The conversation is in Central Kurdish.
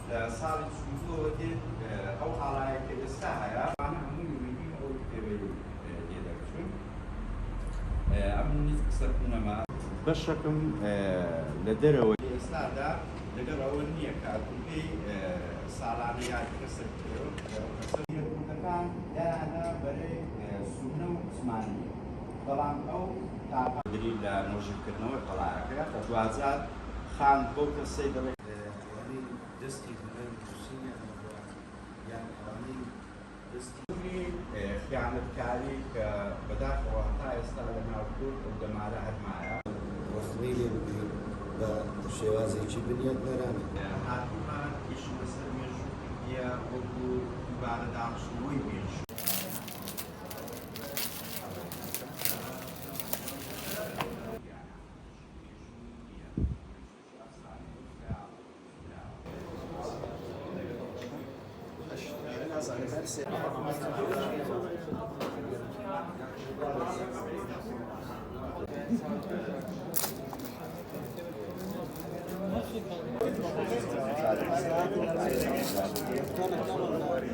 صار يشوفوا هذه أو على كده الساعة أنا هم يريدون أو كتابي يدرسون أمني تكسبون ما بشكم لدروا الإسلام لدروا النية كاتبي سالانية كسبتوا كان أنا بري سنو عثمانية طبعا أو دليل نوجد نوع طلعك فجوازات خان بوك السيد قوانين دستي بغير خصوصية يعني قوانين دستي خیانت کاری که بداخل وقتا استاد ناوتور و دماره هدمایا وەخمیلی بە شێوازێکی بنیاد نەرانە هاتوومە ئیشی بەسەر مێژوویە وەکو دووبارە دامشتنەوەی مێژوو Gracias.